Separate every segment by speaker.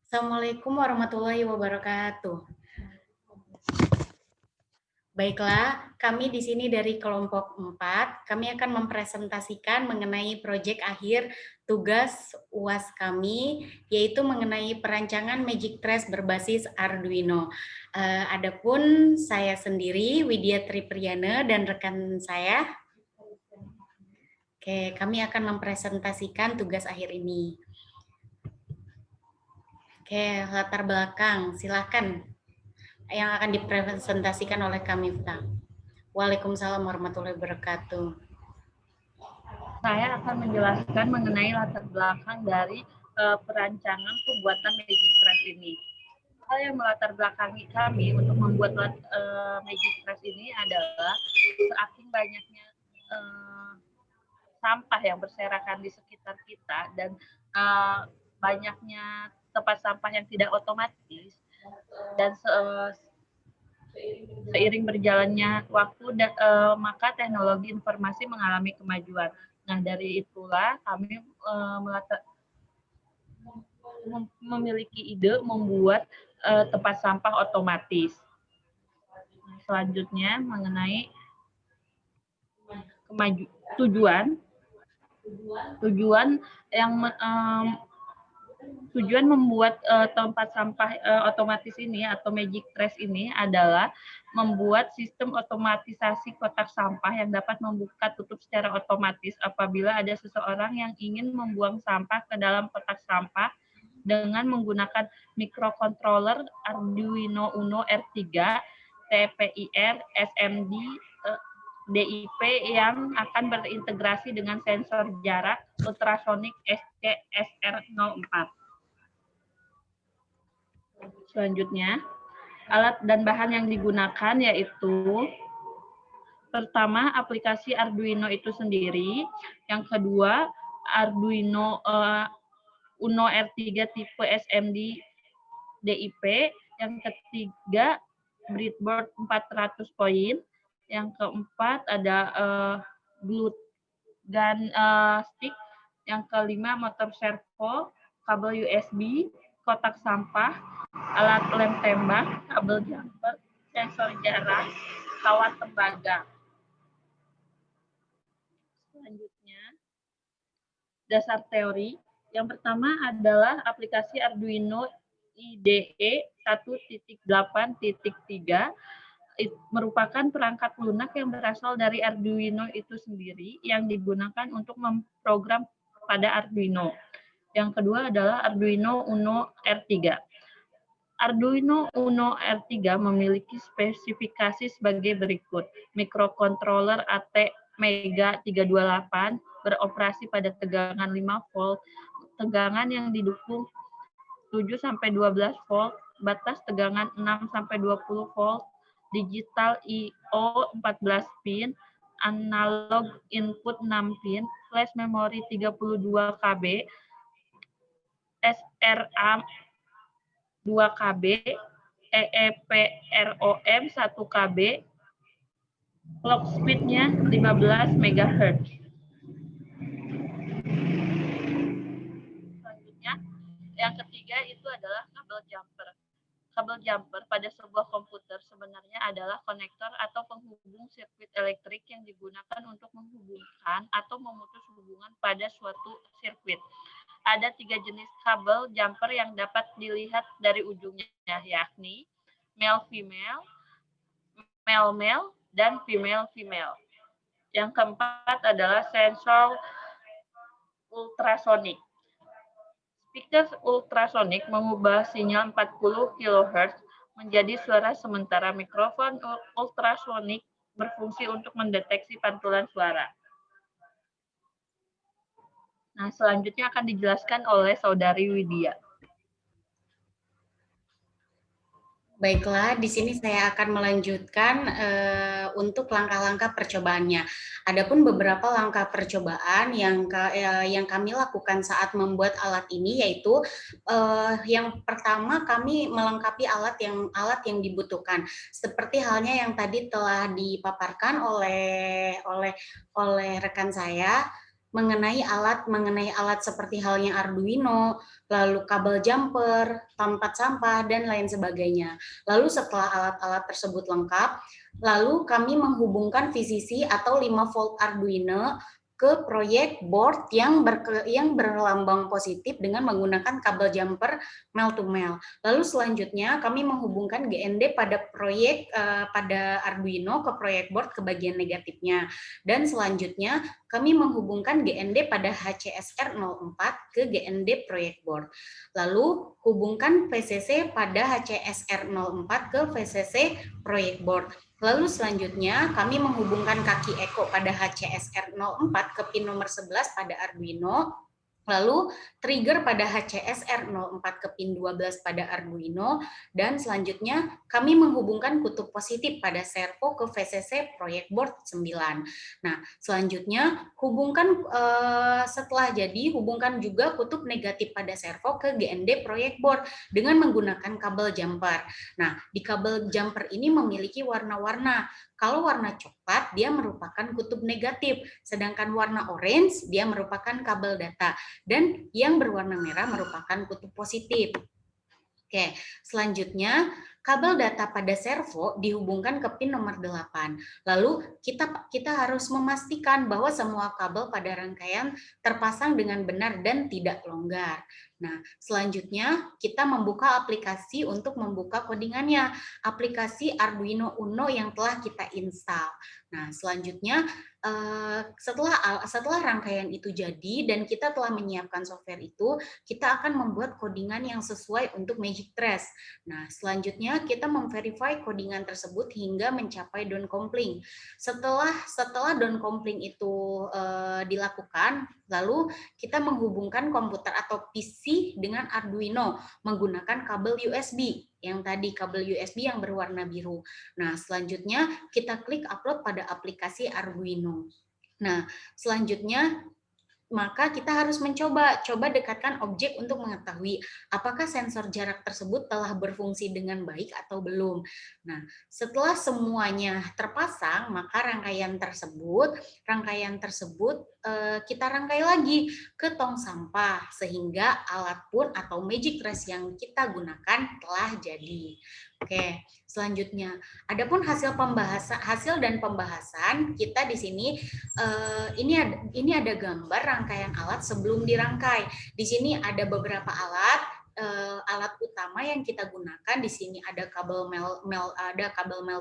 Speaker 1: Assalamualaikum warahmatullahi wabarakatuh. Baiklah, kami di sini dari kelompok 4, kami akan mempresentasikan mengenai proyek akhir tugas UAS kami, yaitu mengenai perancangan Magic Trace berbasis Arduino. Adapun saya sendiri, Widya Tripriana, dan rekan saya, kami akan mempresentasikan tugas akhir ini. Latar belakang, silakan yang akan dipresentasikan oleh kami, Miftah. Waalaikumsalam warahmatullahi wabarakatuh.
Speaker 2: Saya akan menjelaskan mengenai latar belakang dari perancangan pembuatan Magic Trace ini. Hal yang melatar belakangi kami untuk membuat Magic Trace ini adalah saking banyaknya sampah yang berserakan di sekitar kita dan banyaknya tempat sampah yang tidak otomatis dan seiring berjalannya waktu maka teknologi informasi mengalami kemajuan. Nah, dari itulah kami memiliki ide membuat tempat sampah otomatis. Nah, selanjutnya mengenai tujuan membuat tempat sampah otomatis ini atau Magic Trace ini adalah membuat sistem otomatisasi kotak sampah yang dapat membuka tutup secara otomatis apabila ada seseorang yang ingin membuang sampah ke dalam kotak sampah dengan menggunakan microcontroller Arduino Uno R3, TPIR, SMD, DIP yang akan berintegrasi dengan sensor jarak ultrasonik SCSR04. Selanjutnya, alat dan bahan yang digunakan yaitu pertama aplikasi Arduino itu sendiri, yang kedua Arduino Uno R3 tipe SMD DIP, yang ketiga breadboard 400 poin, yang keempat ada glue gun stick, yang kelima motor servo, kabel USB, kotak sampah, alat lem tembak, kabel jumper, sensor jarak, kawat tembaga. Selanjutnya, dasar teori. Yang pertama adalah aplikasi Arduino IDE 1.8.3 merupakan perangkat lunak yang berasal dari Arduino itu sendiri yang digunakan untuk memprogram pada Arduino. Yang kedua adalah Arduino Uno R3. Arduino Uno R3 memiliki spesifikasi sebagai berikut. Microcontroller AT Mega 328 beroperasi pada tegangan 5 volt, tegangan yang didukung 7-12 volt, batas tegangan 6-20 volt, digital I/O 14 pin, analog input 6 pin, flash memory 32 KB, SRAM 2 KB, EEPROM 1 KB, clock speed-nya 15 MHz. Selanjutnya, yang ketiga itu adalah kabel jumper. Kabel jumper pada sebuah komputer sebenarnya adalah konektor atau penghubung sirkuit elektrik yang digunakan untuk menghubungkan atau memutus hubungan pada suatu sirkuit. Ada 3 jenis kabel jumper yang dapat dilihat dari ujungnya, yakni male-female, male-male, dan female-female. Yang keempat adalah sensor ultrasonik. Speaker ultrasonik mengubah sinyal 40 kHz menjadi suara sementara mikrofon ultrasonik berfungsi untuk mendeteksi pantulan suara. Nah, selanjutnya akan dijelaskan oleh Saudari Widya.
Speaker 1: Baiklah, di sini saya akan melanjutkan untuk langkah-langkah percobaannya. Adapun beberapa langkah percobaan yang kami lakukan saat membuat alat ini, yaitu yang pertama kami melengkapi alat yang dibutuhkan. Seperti halnya yang tadi telah dipaparkan oleh rekan saya, mengenai alat seperti halnya Arduino, lalu kabel jumper, tempat sampah, dan lain sebagainya. Lalu setelah alat-alat tersebut lengkap, lalu kami menghubungkan VCC atau 5 volt Arduino ke proyek board yang berlambang positif dengan menggunakan kabel jumper male to male. Lalu selanjutnya kami menghubungkan GND pada Arduino ke proyek board ke bagian negatifnya. Dan selanjutnya kami menghubungkan GND pada HCSR04 ke GND proyek board. Lalu hubungkan VCC pada HCSR04 ke VCC proyek board. Lalu selanjutnya kami menghubungkan kaki Eko pada HCSR04 ke pin nomor 11 pada Arduino. Lalu trigger pada HCSR04 ke pin 12 pada Arduino, dan selanjutnya kami menghubungkan kutub positif pada servo ke VCC proyek board 9. Nah, selanjutnya setelah jadi hubungkan juga kutub negatif pada servo ke GND proyek board dengan menggunakan kabel jumper. Nah, di kabel jumper ini memiliki warna-warna. Kalau warna coklat dia merupakan kutub negatif, sedangkan warna orange dia merupakan kabel data, dan yang berwarna merah merupakan kutub positif. Oke, selanjutnya kabel data pada servo dihubungkan ke pin nomor 8. Lalu kita harus memastikan bahwa semua kabel pada rangkaian terpasang dengan benar dan tidak longgar. Nah, selanjutnya kita membuka aplikasi untuk membuka codingannya, aplikasi Arduino Uno yang telah kita install. Nah, selanjutnya setelah rangkaian itu jadi dan kita telah menyiapkan software itu, kita akan membuat codingan yang sesuai untuk Magic Trace. Nah, selanjutnya kita memverify codingan tersebut hingga mencapai down compling. Setelah down compling itu dilakukan, lalu kita menghubungkan komputer atau PC dengan Arduino menggunakan kabel USB yang tadi, kabel USB yang berwarna biru. Nah, selanjutnya kita klik upload pada aplikasi Arduino. Nah, selanjutnya maka kita harus coba dekatkan objek untuk mengetahui apakah sensor jarak tersebut telah berfungsi dengan baik atau belum. Nah, setelah semuanya terpasang, maka rangkaian tersebut kita rangkai lagi ke tong sampah sehingga alat pun atau Magic Trace yang kita gunakan telah jadi. Oke, selanjutnya, adapun hasil dan pembahasan kita di sini, ini ada gambar rangkaian alat sebelum dirangkai. Di sini ada beberapa alat utama yang kita gunakan. Di sini ada kabel male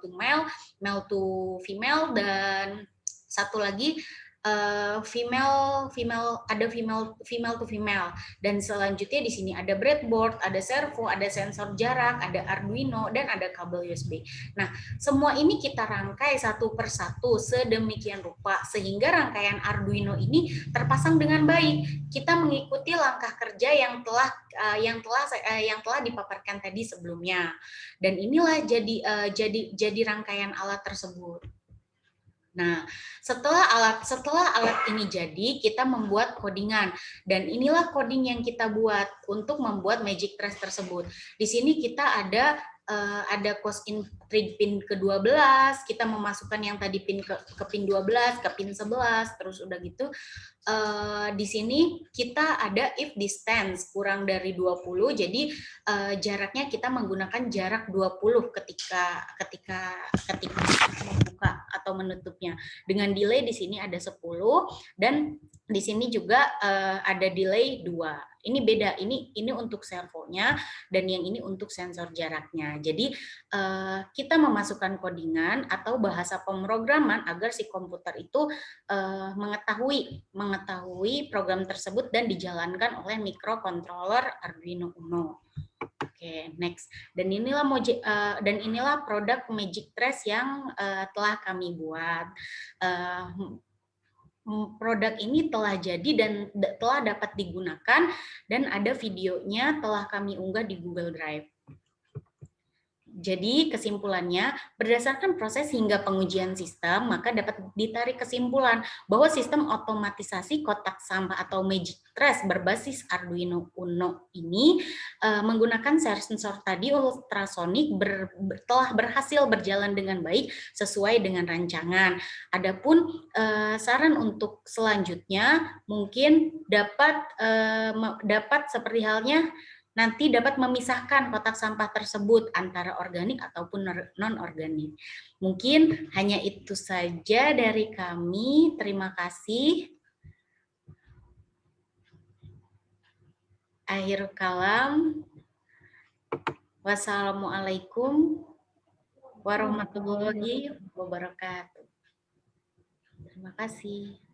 Speaker 1: to male, male to female, dan satu lagi female to female, dan selanjutnya di sini ada breadboard, ada servo, ada sensor jarak, ada Arduino, dan ada kabel USB. Nah, semua ini kita rangkai satu persatu sedemikian rupa sehingga rangkaian Arduino ini terpasang dengan baik. Kita mengikuti langkah kerja yang telah dipaparkan tadi sebelumnya, dan inilah jadi rangkaian alat tersebut. Nah, setelah alat ini jadi, kita membuat codingan, dan inilah coding yang kita buat untuk membuat Magic Trace tersebut. Di sini kita ada cost in trig pin ke-12, kita memasukkan yang tadi pin ke pin 12, ke pin 11, terus udah gitu di sini kita ada if distance kurang dari 20, jadi jaraknya kita menggunakan jarak 20 ketika membuka atau menutupnya. Dengan delay di sini ada 10, dan di sini juga ada delay 2. Ini beda, ini untuk servonya dan yang ini untuk sensor jaraknya. Jadi kita memasukkan codingan atau bahasa pemrograman agar si komputer itu mengetahui program tersebut dan dijalankan oleh microcontroller Arduino Uno. Oke, next. Dan inilah produk Magic Trace yang telah kami buat. Produk ini telah jadi dan telah dapat digunakan, dan ada videonya telah kami unggah di Google Drive. Jadi kesimpulannya, berdasarkan proses hingga pengujian sistem, maka dapat ditarik kesimpulan bahwa sistem otomatisasi kotak sampah atau Magic Trash berbasis Arduino Uno ini menggunakan sensor tadi ultrasonik telah berhasil berjalan dengan baik sesuai dengan rancangan. Adapun saran untuk selanjutnya mungkin dapat seperti halnya nanti dapat memisahkan kotak sampah tersebut antara organik ataupun non-organik. Mungkin hanya itu saja dari kami. Terima kasih. Akhir kalam. Wassalamualaikum warahmatullahi wabarakatuh. Terima kasih.